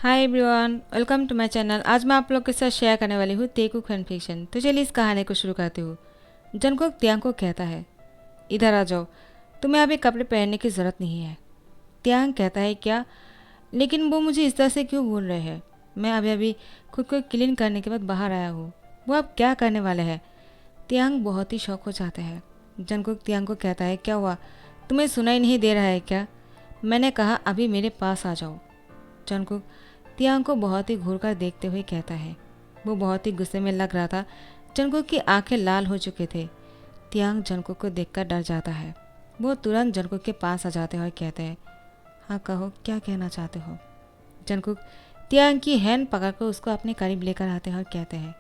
Hi everyone, welcome to my channel. आज मैं आप लोग के साथ शेयर करने वाली हूँ तेकु फैन फिक्शन। तो चलिए इस कहानी को शुरू करती हूँ। जंगकुक त्यांग को कहता है, इधर आ जाओ, तुम्हें अभी कपड़े पहनने की ज़रूरत नहीं है। त्यांग कहता है, क्या? लेकिन वो मुझे इस तरह से क्यों बोल रहे हैं? मैं अभी अभी खुद को क्लीन करने के बाद बाहर आया हूँ। वो अब क्या करने वाले हैं? त्यांग बहुत ही शौक हो जाते हैं। जंगकुक त्यांग को कहता है, क्या हुआ? तुम्हें सुनाई नहीं दे रहा है क्या? मैंने कहा अभी मेरे पास आ जाओ। जंगकुक त्यांग को बहुत ही घूर कर देखते हुए कहता है। वो बहुत ही गुस्से में लग रहा था। जंगकुक की आंखें लाल हो चुके थे। त्यांग जंगकुक को देखकर डर जाता है। वो तुरंत जंगकुक के पास आ जाते हैं और कहते हैं, हाँ कहो, क्या कहना चाहते हो? जंगकुक त्यांग की हैंड पकड़कर उसको अपने करीब लेकर आते हैं और कहते हैं,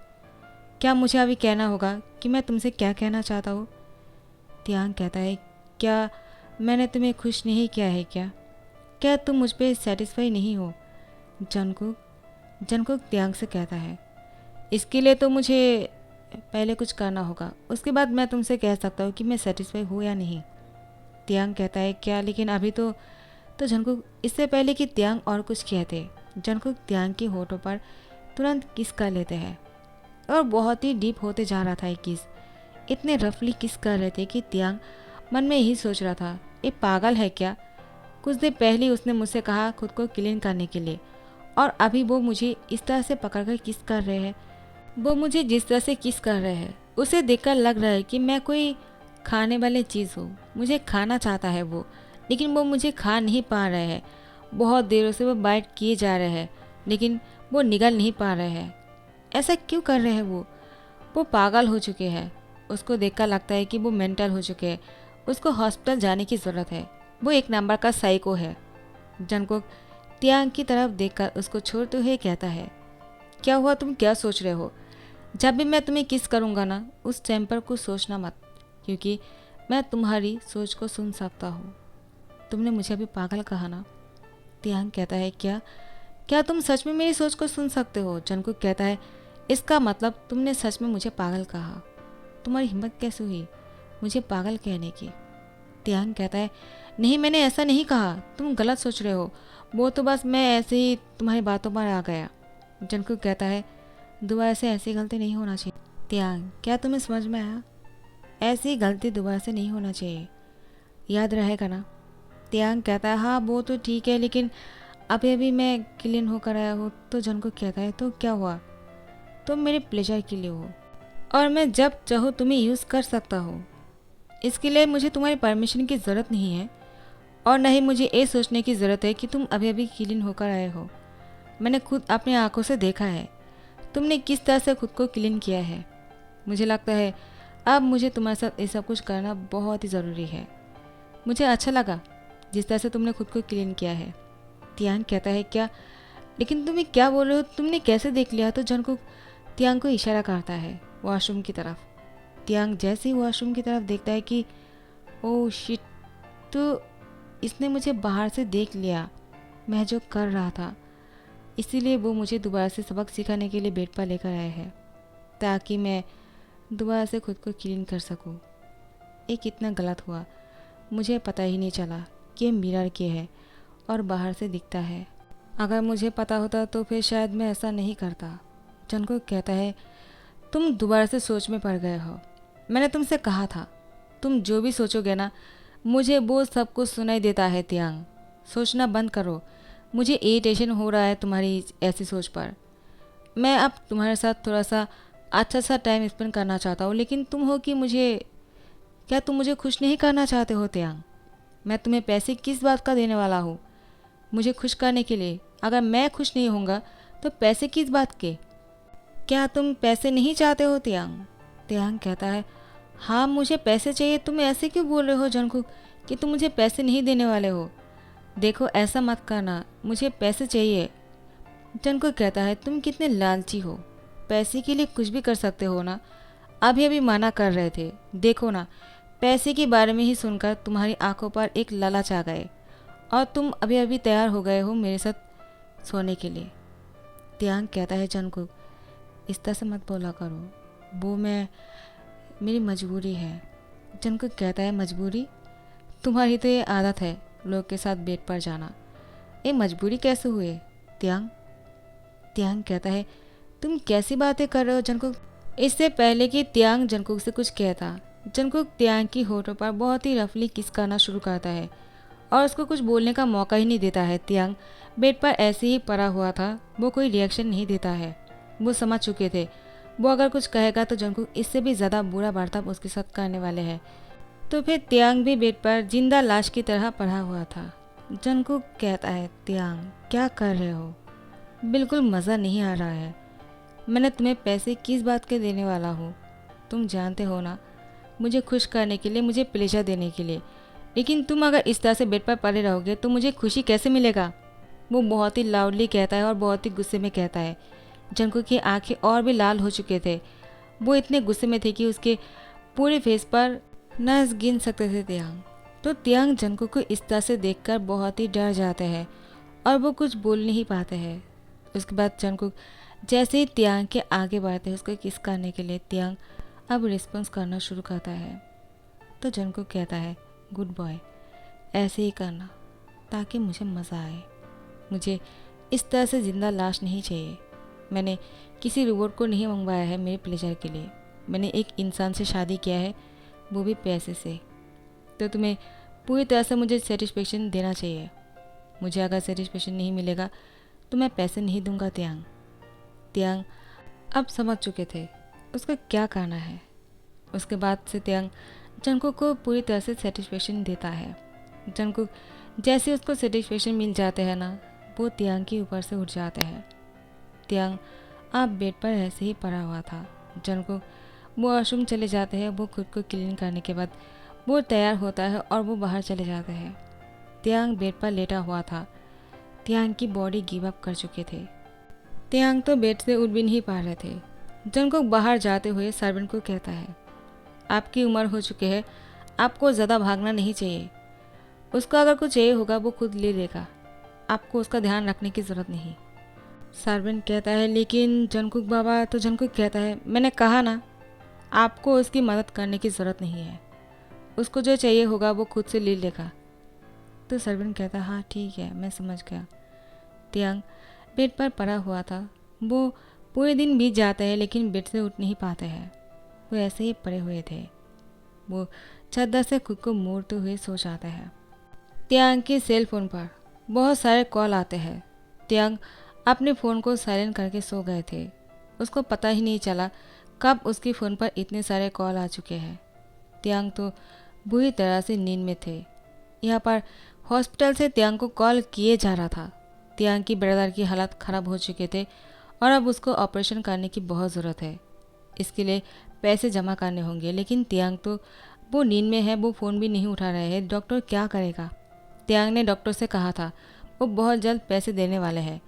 क्या मुझे अभी कहना होगा कि मैं तुमसे क्या कहना चाहता हूँ? त्यांग कहता है, क्या मैंने तुम्हें खुश नहीं किया है क्या? क्या तुम मुझ पर सेटिस्फाई नहीं हो? जंगकुक त्यांग से कहता है, इसके लिए तो मुझे पहले कुछ करना होगा, उसके बाद मैं तुमसे कह सकता हूँ कि मैं सेटिस्फाई हूँ या नहीं। त्यांग कहता है, क्या? लेकिन अभी तो जंगकुक इससे पहले कि त्यांग और कुछ कहते, जंगकुक त्यांग के होठों पर तुरंत किस कर लेते हैं और बहुत ही डीप होते जा रहा था ये किस। इतने रफली किस कर रहे थे कि त्यांग मन में यही सोच रहा था, ये पागल है क्या? कुछ देर पहले उसने मुझसे कहा खुद को क्लीन करने के लिए, और अभी वो मुझे इस तरह से पकड़कर किस कर रहे हैं। वो मुझे जिस तरह से किस कर रहे हैं उसे देखकर लग रहा है कि मैं कोई खाने वाली चीज़ हूँ। मुझे खाना चाहता है वो, लेकिन वो मुझे खा नहीं पा रहे हैं। बहुत देरों से वो बाइट किए जा रहे हैं, लेकिन वो निगल नहीं पा रहे हैं। ऐसा क्यों कर रहे हैं वो पागल हो चुके हैं। उसको देखकर लगता है कि वो मेंटल हो चुके हैं। उसको हॉस्पिटल जाने की ज़रूरत है। वो एक नंबर का साइको है। जंगकुक त्यांग की तरफ देखकर उसको छोड़ते हुए कहता है, क्या हुआ? तुम क्या सोच रहे हो? जब भी मैं तुम्हें किस करूँगा ना, उस टाइम पर कुछ सोचना मत, क्योंकि मैं तुम्हारी सोच को सुन सकता हूँ। तुमने मुझे अभी पागल कहा ना? त्यांग कहता है, क्या? क्या तुम सच में मेरी सोच को सुन सकते हो? जंगकुक कहता है, इसका मतलब तुमने सच में मुझे पागल कहा। तुम्हारी हिम्मत कैसे हुई मुझे पागल कहने की? त्यांग कहता है, नहीं, मैंने ऐसा नहीं कहा, तुम गलत सोच रहे हो। वो तो बस मैं ऐसे ही तुम्हारी बातों पर आ गया। जंगकुक कहता है, दोबारा से ऐसी गलती नहीं होना चाहिए। त्यांग, क्या तुम्हें समझ में आया? ऐसी गलती दोबारा से नहीं होना चाहिए, याद रहेगा ना? त्यांग कहता है, हाँ वो तो ठीक है, लेकिन अभी अभी मैं क्लीन होकर आया हूँ। तो जंगकुक कहता है, तो क्या हुआ? तुम मेरे प्लेजर के लिए हो और मैं जब चाहूँ तुम्हें यूज़ कर सकता हूँ। इसके लिए मुझे तुम्हारी परमिशन की ज़रूरत नहीं है, और न ही मुझे ये सोचने की ज़रूरत है कि तुम अभी अभी क्लीन होकर आए हो। मैंने खुद अपनी आंखों से देखा है तुमने किस तरह से खुद को क्लीन किया है। मुझे लगता है अब मुझे तुम्हारे साथ ये सब कुछ करना बहुत ही ज़रूरी है। मुझे अच्छा लगा जिस तरह से तुमने खुद को क्लीन किया है। त्यांग कहता है, क्या? लेकिन तुम्हें क्या बोल रहे हो? तुमने कैसे देख लिया? तो जंगकुक त्यांग को इशारा करता है वॉशरूम की तरफ। त्यांग जैसे ही वॉशरूम की तरफ देखता है कि ओह शिट, तो इसने मुझे बाहर से देख लिया मैं जो कर रहा था। इसीलिए वो मुझे दोबारा से सबक सिखाने के लिए बेड पर लेकर आए हैं, ताकि मैं दोबारा से खुद को क्लीन कर सकूं। ये कितना गलत हुआ, मुझे पता ही नहीं चला कि ये मिरर के है और बाहर से दिखता है। अगर मुझे पता होता तो फिर शायद मैं ऐसा नहीं करता। जंगकुक कहता है, तुम दोबारा से सोच में पड़ गए हो। मैंने तुमसे कहा था, तुम जो भी सोचोगे ना, मुझे वो सब कुछ सुनाई देता है। त्यांग, सोचना बंद करो। मुझे इरिटेशन हो रहा है तुम्हारी ऐसी सोच पर। मैं अब तुम्हारे साथ थोड़ा सा अच्छा सा टाइम स्पेंड करना चाहता हूँ, लेकिन तुम हो कि क्या तुम मुझे खुश नहीं करना चाहते हो? त्यांग, मैं तुम्हें पैसे किस बात का देने वाला हूँ मुझे खुश करने के लिए? अगर मैं खुश नहीं होऊंगा तो पैसे किस बात के? क्या तुम पैसे नहीं चाहते हो? त्यांग कहता है, हाँ मुझे पैसे चाहिए। तुम ऐसे क्यों बोल रहे हो जंगकुक कि तुम मुझे पैसे नहीं देने वाले हो? देखो ऐसा मत करना, मुझे पैसे चाहिए। जंगकुक कहता है, तुम कितने लालची हो, पैसे के लिए कुछ भी कर सकते हो ना। अभी अभी मना कर रहे थे, देखो ना, पैसे के बारे में ही सुनकर तुम्हारी आंखों पर एक लालच आ गए और तुम अभी अभी तैयार हो गए हो मेरे साथ सोने के लिए। त्यांग कहता है, जंगकुक इस तरह से मत बोला करो, वो मेरी मजबूरी है। जंगकुक कहता है, मजबूरी? तुम्हारी तो ये आदत है लोग के साथ बेड पर जाना, ये मजबूरी कैसे हुए? त्यांग, त्यांग कहता है, तुम कैसी बातें कर रहे हो जंगकुक। इससे पहले कि त्यांग जंगकुक से कुछ कहता, जंगकुक त्यांग की होठों पर बहुत ही रफली किस करना शुरू करता है और उसको कुछ बोलने का मौका ही नहीं देता है। त्यांग बेड पर ऐसे ही पड़ा हुआ था, वो कोई रिएक्शन नहीं देता है। वो समझ चुके थे वो अगर कुछ कहेगा तो जंगकुक इससे भी ज़्यादा बुरा बर्ताव उसके साथ करने वाले हैं। तो फिर त्यांग भी बेड पर जिंदा लाश की तरह पड़ा हुआ था। जंगकुक कहता है, त्यांग क्या कर रहे हो, बिल्कुल मज़ा नहीं आ रहा है। मैंने तुम्हें पैसे किस बात के देने वाला हूँ, तुम जानते हो ना, मुझे खुश करने के लिए, मुझे प्लेजर देने के लिए। लेकिन तुम अगर इस तरह से बेड पर पड़े रहोगे तो मुझे खुशी कैसे मिलेगा। वो बहुत ही लाउडली कहता है और बहुत ही गुस्से में कहता है। जंगकुक की आंखें और भी लाल हो चुके थे। वो इतने गुस्से में थे कि उसके पूरे फेस पर नस गिन सकते थे त्यांग। तो त्यांग जंगकुक को इस तरह से देखकर बहुत ही डर जाते हैं और वो कुछ बोल नहीं पाते हैं। उसके बाद जंगकुक जैसे ही त्यांग के आगे बढ़ते हैं उसको किस करने के लिए, त्यांग अब रिस्पॉन्स करना शुरू करता है। तो जंगकुक कहता है, गुड बॉय, ऐसे ही करना ताकि मुझे मज़ा आए। मुझे इस तरह से ज़िंदा लाश नहीं चाहिए। मैंने किसी रोबोट को नहीं मंगवाया है मेरे प्लेजर के लिए। मैंने एक इंसान से शादी किया है, वो भी पैसे से। तो तुम्हें पूरी तरह से मुझे सेटिस्फेक्शन देना चाहिए। मुझे अगर सेटिस्फेक्शन नहीं मिलेगा तो मैं पैसे नहीं दूंगा। त्यांग त्यांग अब समझ चुके थे उसका क्या करना है। उसके बाद से त्यांग जंगकुक को पूरी तरह से सेटिस्फेक्शन देता है। जंगकुक जैसे उसको सेटिस्फेक्शन मिल जाते हैं ना, वो त्यांग के ऊपर से उठ जाते हैं। त्यांग अब बेड पर ऐसे ही पड़ा हुआ था। जंगकुक वो वॉशरूम चले जाते हैं। वो खुद को क्लीन करने के बाद वो तैयार होता है और वो बाहर चले जाते हैं। त्यांग बेड पर लेटा हुआ था। त्यांग की बॉडी गिव अप कर चुके थे। त्यांग तो बेड से उठ भी नहीं पा रहे थे। जंगकुक बाहर जाते हुए सर्वेंट को कहता है, आपकी उम्र हो चुकी है, आपको ज़्यादा भागना नहीं चाहिए। उसको अगर कुछ चाहिए होगा वो खुद ले लेगा, आपको उसका ध्यान रखने की ज़रूरत नहीं। सर्वेंट कहता है, लेकिन जंगकुक बाबा। तो जंगकुक कहता है, मैंने कहा ना, आपको उसकी मदद करने की ज़रूरत नहीं है। उसको जो चाहिए होगा वो खुद से ले लेगा। तो सर्वेंट कहता है, हाँ ठीक है, मैं समझ गया। त्यांग बेड पर पड़ा हुआ था। वो पूरे दिन बीत जाते हैं लेकिन बेड से उठ नहीं पाते हैं। वो ऐसे ही पड़े हुए थे। वो चादर से खुद को मोड़ते हुए सो जाते हैं। त्यांग के सेल फोन पर बहुत सारे कॉल आते हैं। त्यांग अपने फ़ोन को साइलेंट करके सो गए थे। उसको पता ही नहीं चला कब उसके फ़ोन पर इतने सारे कॉल आ चुके हैं। त्यांग तो बुरी तरह से नींद में थे। यहाँ पर हॉस्पिटल से त्यांग को कॉल किए जा रहा था। त्यांग की ब्रदर की हालत ख़राब हो चुके थे और अब उसको ऑपरेशन करने की बहुत ज़रूरत है। इसके लिए पैसे जमा करने होंगे। लेकिन त्यांग तो वो नींद में है, वो फ़ोन भी नहीं उठा रहे हैं। डॉक्टर क्या करेगा। त्यांग ने डॉक्टर से कहा था वो बहुत जल्द पैसे देने वाले हैं,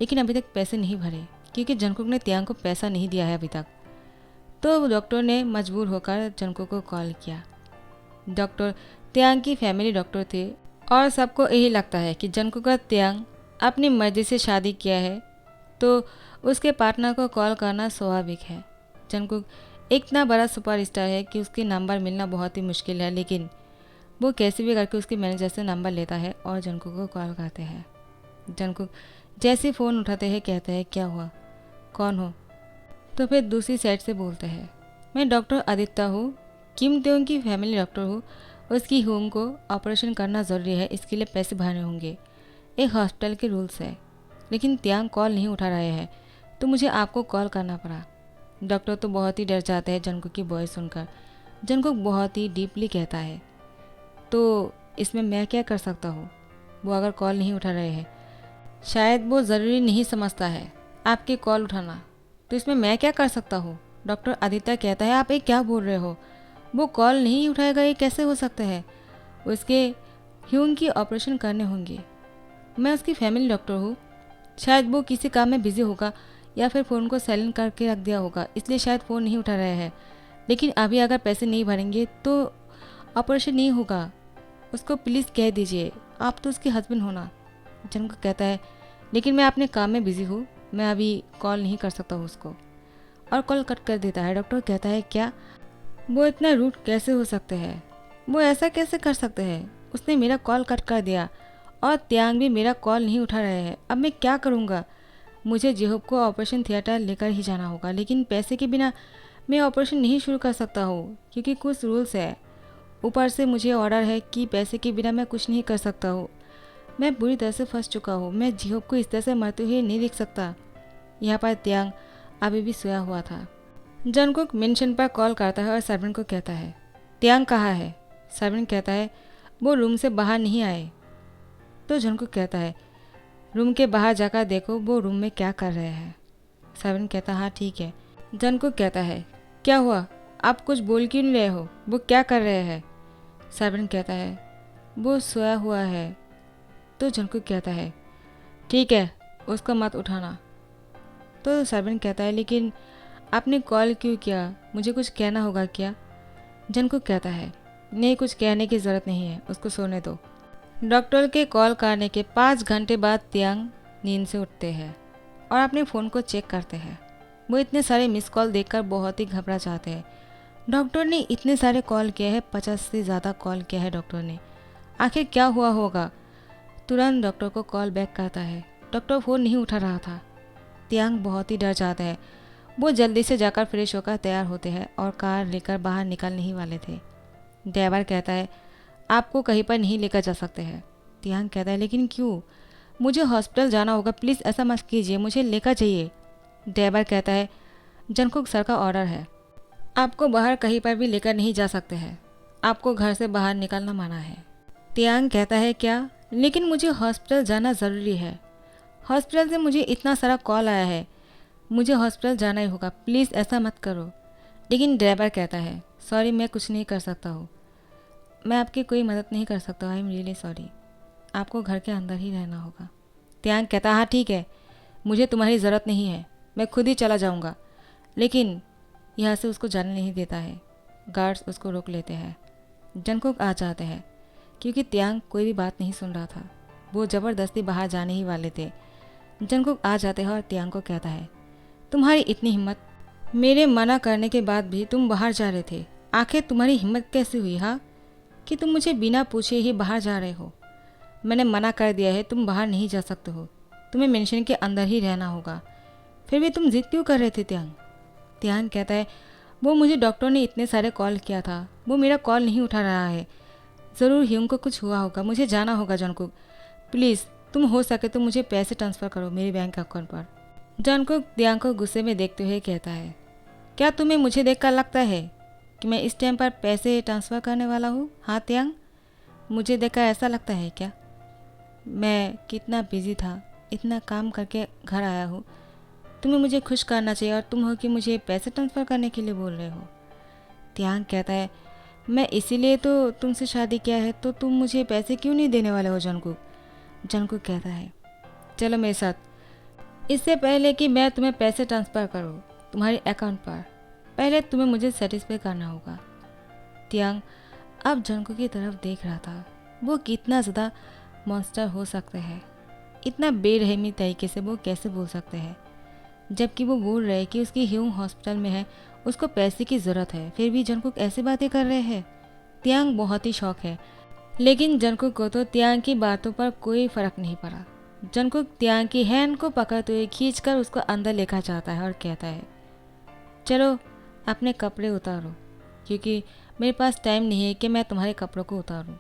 लेकिन अभी तक पैसे नहीं भरे क्योंकि जंगकुक ने त्यांग को पैसा नहीं दिया है अभी तक। तो डॉक्टर ने मजबूर होकर जंगकुक को कॉल किया। डॉक्टर त्यांग की फैमिली डॉक्टर थे और सबको यही लगता है कि जंगकुक का त्यांग अपनी मर्जी से शादी किया है तो उसके पार्टनर को कॉल करना स्वाभाविक है। जंगकुक इतना बड़ा सुपरस्टार है कि उसके नंबर मिलना बहुत ही मुश्किल है, लेकिन वो कैसे भी करके उसके मैनेजर से नंबर लेता है और जंगकुक को कॉल करते हैं। जंगकुक जैसे फ़ोन उठाते हैं कहते हैं, क्या हुआ, कौन हो। तो फिर दूसरी साइड से बोलते हैं, मैं डॉक्टर आदित्य हूँ, किम त्योंग की फैमिली डॉक्टर हूँ। उसकी होम को ऑपरेशन करना ज़रूरी है, इसके लिए पैसे भरने होंगे, एक हॉस्पिटल के रूल्स है। लेकिन त्यांग कॉल नहीं उठा रहे हैं तो मुझे आपको कॉल करना पड़ा। डॉक्टर तो बहुत ही डर जाते हैं जंगकुक की वॉइस सुनकर। जंगकुक बहुत ही डीपली कहता है, तो इसमें मैं क्या कर सकता हूँ। वो अगर कॉल नहीं उठा रहे हैं, शायद वो ज़रूरी नहीं समझता है आपकी कॉल उठाना, तो इसमें मैं क्या कर सकता हूँ। डॉक्टर आदित्य कहता है, आप ये क्या बोल रहे हो, वो कॉल नहीं उठाएगा, ये कैसे हो सकता है। उसके ह्यूंग की ऑपरेशन करने होंगे, मैं उसकी फैमिली डॉक्टर हूँ। शायद वो किसी काम में बिजी होगा या फिर फ़ोन को साइलेंट करके रख दिया होगा, इसलिए शायद फ़ोन नहीं उठा रहे हैं। लेकिन अभी अगर पैसे नहीं भरेंगे तो ऑपरेशन नहीं होगा। उसको प्लीज़ कह दीजिए, आप तो उसके हस्बैंड हो ना। जंगकुक कहता है, लेकिन मैं अपने काम में बिज़ी हूँ, मैं अभी कॉल नहीं कर सकता हूँ उसको, और कॉल कट कर देता है। डॉक्टर कहता है, क्या वो इतना रूड कैसे हो सकते हैं, वो ऐसा कैसे कर सकते हैं। उसने मेरा कॉल कट कर दिया और त्यांग भी मेरा कॉल नहीं उठा रहे हैं। अब मैं क्या करूँगा। मुझे जिहोब को ऑपरेशन थिएटर लेकर ही जाना होगा, लेकिन पैसे के बिना मैं ऑपरेशन नहीं शुरू कर सकता हूँ क्योंकि कुछ रूल्स है। ऊपर से मुझे ऑर्डर है कि पैसे के बिना मैं कुछ नहीं कर सकता हूँ। मैं बुरी तरह से फंस चुका हूँ। मैं जिहोब को इस तरह से मरते हुए नहीं देख सकता। यहाँ पर त्यांग अभी भी सोया हुआ था। जंगकुक मेंशन पर कॉल करता है और सर्वेंट को कहता है, त्यांग कहाँ है? सर्वेंट कहता है, वो रूम से बाहर नहीं आए। तो जंगकुक कहता है, रूम के बाहर जाकर देखो वो रूम में क्या कर रहे हैं। सर्वेंट कहता है, हाँ ठीक है। जंगकुक कहता है, क्या हुआ? आप कुछ बोल क्यों नहीं रहे हो? वो क्या कर रहे हैं? सर्वेंट कहता है, वो सोया हुआ है। तो जंगकुक कहता है, ठीक है, उसका मत उठाना। तो सर्वेंट कहता है, लेकिन आपने कॉल क्यों किया? मुझे कुछ कहना होगा क्या? जंगकुक कहता है, नहीं, कुछ कहने की ज़रूरत नहीं है, उसको सोने दो। डॉक्टर के कॉल करने के 5 घंटे बाद त्यांग नींद से उठते हैं और अपने फ़ोन को चेक करते हैं। वो इतने सारे मिस कॉल देखकर बहुत ही घबरा जाते हैं। डॉक्टर ने इतने सारे कॉल किए हैं, 50 से ज़्यादा कॉल किया है डॉक्टर ने। आखिर क्या हुआ होगा? तुरंत डॉक्टर को कॉल बैक करता है। डॉक्टर फ़ोन नहीं उठा रहा था। त्यांग बहुत ही डर जाता है। वो जल्दी से जाकर फ्रेश होकर तैयार होते हैं और कार लेकर बाहर निकलने ही वाले थे। ड्राइवर कहता है, आपको कहीं पर नहीं लेकर जा सकते हैं। त्यांग कहता है, लेकिन क्यों? मुझे हॉस्पिटल जाना होगा, प्लीज़ ऐसा मत कीजिए, मुझे लेकर जाइए। ड्राइवर कहता है, जंगकुक सर का ऑर्डर है, आपको बाहर कहीं पर भी लेकर नहीं जा सकते हैं, आपको घर से बाहर निकलना मना है। त्यांग कहता है, क्या? लेकिन मुझे हॉस्पिटल जाना ज़रूरी है। हॉस्पिटल से मुझे इतना सारा कॉल आया है, मुझे हॉस्पिटल जाना ही होगा, प्लीज़ ऐसा मत करो। लेकिन ड्राइवर कहता है, सॉरी, मैं कुछ नहीं कर सकता हूँ, मैं आपकी कोई मदद नहीं कर सकता, आई एम रियली सॉरी, आपको घर के अंदर ही रहना होगा। त्यांग कहता, हाँ ठीक है, मुझे तुम्हारी ज़रूरत नहीं है, मैं खुद ही चला जाऊँगा। लेकिन यहाँ से उसको जाने नहीं देता है। गार्ड्स उसको रोक लेते हैं। जंगकुक आ जाते हैं क्योंकि त्यांग कोई भी बात नहीं सुन रहा था। वो ज़बरदस्ती बाहर जाने ही वाले थे। जंगकुक आ जाते हैं और त्यांग को कहता है, तुम्हारी इतनी हिम्मत, मेरे मना करने के बाद भी तुम बाहर जा रहे थे, आखिर तुम्हारी हिम्मत कैसे हुई? हाँ, कि तुम मुझे बिना पूछे ही बाहर जा रहे हो? मैंने मना कर दिया है, तुम बाहर नहीं जा सकते हो, तुम्हें मेंशन के अंदर ही रहना होगा, फिर भी तुम जिद क्यों कर रहे थे? त्यांग कहता है, वो मुझे डॉक्टर ने इतने सारे कॉल किया था, वो मेरा कॉल नहीं उठा रहा है, ज़रूर ह्यूम को कुछ हुआ होगा, मुझे जाना होगा। जंगकुक, प्लीज़ तुम हो सके तो मुझे पैसे ट्रांसफ़र करो मेरे बैंक अकाउंट पर। जंगकुक त्यांग को गुस्से में देखते हुए कहता है, क्या तुम्हें मुझे देखकर लगता है कि मैं इस टाइम पर पैसे ट्रांसफ़र करने वाला हूँ? हाँ त्यांग, मुझे देखकर ऐसा लगता है क्या? मैं कितना बिजी था, इतना काम करके घर आया हूँ, तुम्हें मुझे खुश करना चाहिए और तुम हो कि मुझे पैसे ट्रांसफ़र करने के लिए बोल रहे हो। त्यांग कहता है, मैं इसीलिए तो तुमसे शादी किया है, तो तुम मुझे पैसे क्यों नहीं देने वाले हो? जंगकुक कहता है, चलो मेरे साथ, इससे पहले कि मैं तुम्हें पैसे ट्रांसफ़र करूँ तुम्हारे अकाउंट पर, पहले तुम्हें मुझे सेटिस्फाई करना होगा। त्यांग अब जंगकुक की तरफ देख रहा था। वो कितना ज़्यादा मॉन्स्टर हो सकते हैं, इतना बेरहमी तरीके से वो कैसे बोल सकते हैं, जबकि वो बोल रहे हैं कि उसकी ह्यूम हॉस्पिटल में है, उसको पैसे की ज़रूरत है, फिर भी जंगकुक ऐसी बातें कर रहे हैं। त्यांग बहुत ही शौक है, लेकिन जंगकुक को तो त्यांग की बातों पर कोई फ़र्क नहीं पड़ा। जंगकुक त्यांग की हैंड को पकड़ते हुए खींचकर उसको अंदर लेकर जाता है और कहता है, चलो अपने कपड़े उतारो, क्योंकि मेरे पास टाइम नहीं है कि मैं तुम्हारे कपड़ों को उतारूं।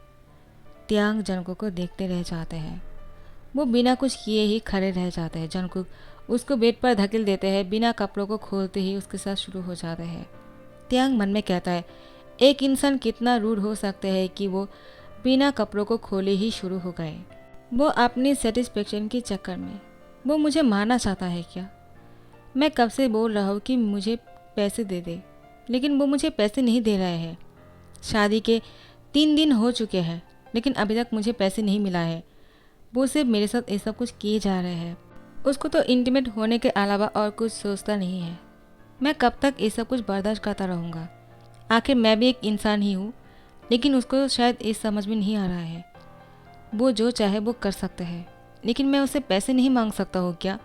त्यांग जंगकुक को देखते रह जाते हैं। वो बिना कुछ किए ही खड़े रह जाते हैं। जंगकुक उसको बेड पर धकेल देते हैं, बिना कपड़ों को खोलते ही उसके साथ शुरू हो जाते हैं। त्यांग मन में कहता है, एक इंसान कितना रूड हो सकते हैं कि वो बिना कपड़ों को खोले ही शुरू हो गए। वो अपनी सेटिस्फेक्शन के चक्कर में वो मुझे मारना चाहता है क्या? मैं कब से बोल रहा हूँ कि मुझे पैसे दे दे, लेकिन वो मुझे पैसे नहीं दे रहे हैं। शादी के 3 दिन हो चुके हैं, लेकिन अभी तक मुझे पैसे नहीं मिला है। वो सिर्फ मेरे साथ ये सब कुछ किए जा रहे हैं। उसको तो इंटीमेट होने के अलावा और कुछ सोचता नहीं है। मैं कब तक ये सब कुछ बर्दाश्त करता रहूँगा? आखिर मैं भी एक इंसान ही हूँ, लेकिन उसको शायद ये समझ में नहीं आ रहा है। वो जो चाहे वो कर सकता है, लेकिन मैं उससे पैसे नहीं मांग सकता हूँ क्या?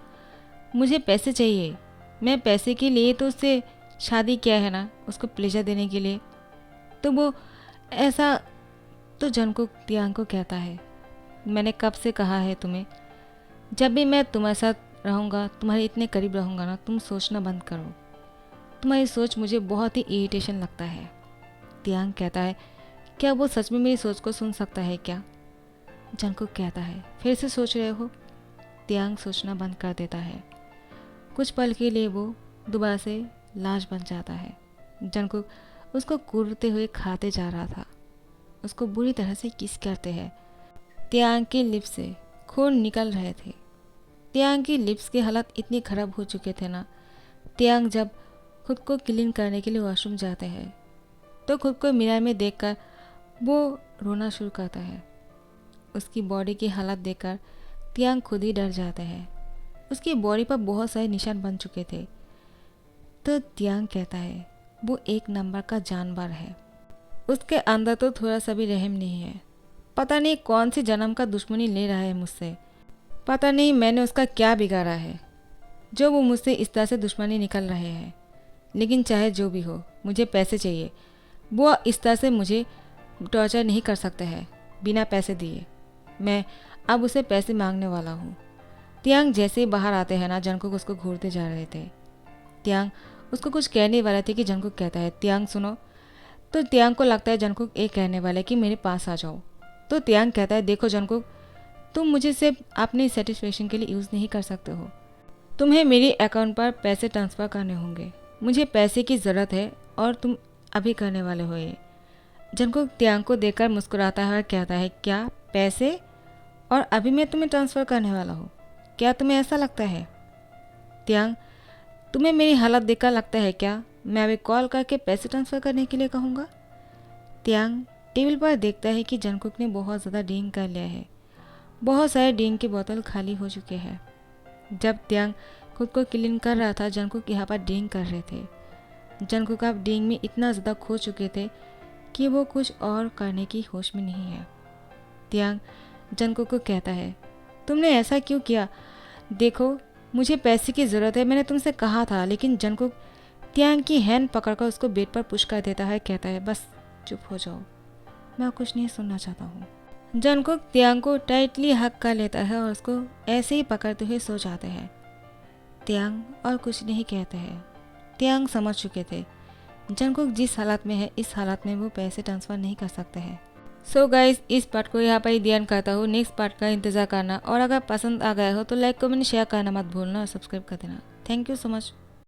मुझे पैसे चाहिए। मैं पैसे के लिए तो उससे शादी किया है ना, उसको प्लेजर देने के लिए। तो वो ऐसा, तो जंगकुक त्यांग को कहता है, मैंने कब से कहा है तुम्हें, जब भी मैं तुम्हारे साथ रहूँगा, तुम्हारे इतने करीब रहूँगा ना, तुम सोचना बंद करो। तुम्हारी सोच मुझे बहुत ही इरिटेशन लगता है। तियांग कहता है, क्या वो सच में मेरी सोच को सुन सकता है क्या? जंगकुक कहता है, फिर से सोच रहे हो? तियांग सोचना बंद कर देता है। कुछ पल के लिए वो दोबारा से लाश बन जाता है। जंगकुक उसको कूदते हुए खाते जा रहा था, उसको बुरी तरह से किस करते हैं। तियांग के लिप्स से खून निकल रहे थे। तियांग की लिप्स की हालत इतनी खराब हो चुके थे ना, तियांग जब खुद को क्लीन करने के लिए वॉशरूम जाते हैं तो खुद को मिरर में देखकर वो रोना शुरू करता है। उसकी बॉडी की हालत देखकर तियांग खुद ही डर जाते हैं। उसकी बॉडी पर बहुत सारे निशान बन चुके थे। तो तियांग कहता है, वो एक नंबर का जानवर है, उसके अंदर तो थोड़ा सा भी रहम नहीं है। पता नहीं कौन सी जन्म का दुश्मनी ले रहा है मुझसे। पता नहीं मैंने उसका क्या बिगाड़ा है जो वो मुझसे इस तरह से दुश्मनी निकल रहे हैं। लेकिन चाहे जो भी हो, मुझे पैसे चाहिए। वो इस तरह से मुझे टॉर्चर नहीं कर सकता है बिना पैसे दिए। मैं अब उसे पैसे मांगने वाला हूँ। तियांग जैसे ही बाहर आते हैं ना, जंगकुक उसको घूरते जा रहे थे। तियांग उसको कुछ कहने वाला थे कि जंगकुक कहता है, तियांग सुनो। तो तियांग को लगता है जंगकुक एक कहने वाला है कि मेरे पास आ जाओ। तो तियांग कहता है, देखो जंगकुक, तुम मुझे सिर्फ अपनी सेटिस्फेक्शन के लिए यूज़ नहीं कर सकते हो। तुम्हें मेरी अकाउंट पर पैसे ट्रांसफ़र करने होंगे। मुझे पैसे की ज़रूरत है और तुम अभी करने वाले हो ये। जंगकुक तियांग को देखकर मुस्कुराता है और कहता है, क्या पैसे? और अभी मैं तुम्हें ट्रांसफ़र करने वाला हूँ? क्या तुम्हें ऐसा लगता है? तियांग, तुम्हें मेरी हालत देखकर लगता है क्या मैं अभी कॉल करके पैसे ट्रांसफ़र करने के लिए कहूँगा? तियांग टेबल पर देखता है कि जंगकुक ने बहुत ज़्यादा ड्रिंक कर लिया है। बहुत सारे ड्रिंक की बोतल खाली हो चुके हैं। जब तियांग खुद को क्लीन कर रहा था, जंगकुक यहाँ पर ड्रिंक कर रहे थे। जंगकुक अब ड्रिंक में इतना ज़्यादा खो चुके थे कि वो कुछ और करने की होश में नहीं है। तियांग जंगकुक को कहता है, तुमने ऐसा क्यों किया? देखो, मुझे पैसे की ज़रूरत है, मैंने तुमसे कहा था। लेकिन जंगकुक तियांग की हैंड पकड़कर उसको बेड पर पुश कर देता है, कहता है, बस चुप हो जाओ, मैं कुछ नहीं सुनना चाहता हूँ। जंगकुक तियांग को टाइटली हक कर लेता है और उसको ऐसे ही पकड़ते हुए सो जाते हैं। तियांग और कुछ नहीं कहते हैं। तियांग समझ चुके थे जंगकुक जिस हालत में है, इस हालत में वो पैसे ट्रांसफ़र नहीं कर सकते हैं। सो गाइस, इस पार्ट को यहाँ पर ही ध्यान करता हूँ। नेक्स्ट पार्ट का इंतज़ार करना और अगर पसंद आ गया हो तो लाइक कमेंट शेयर करना मत भूलना और सब्सक्राइब कर देना। Thank you so much.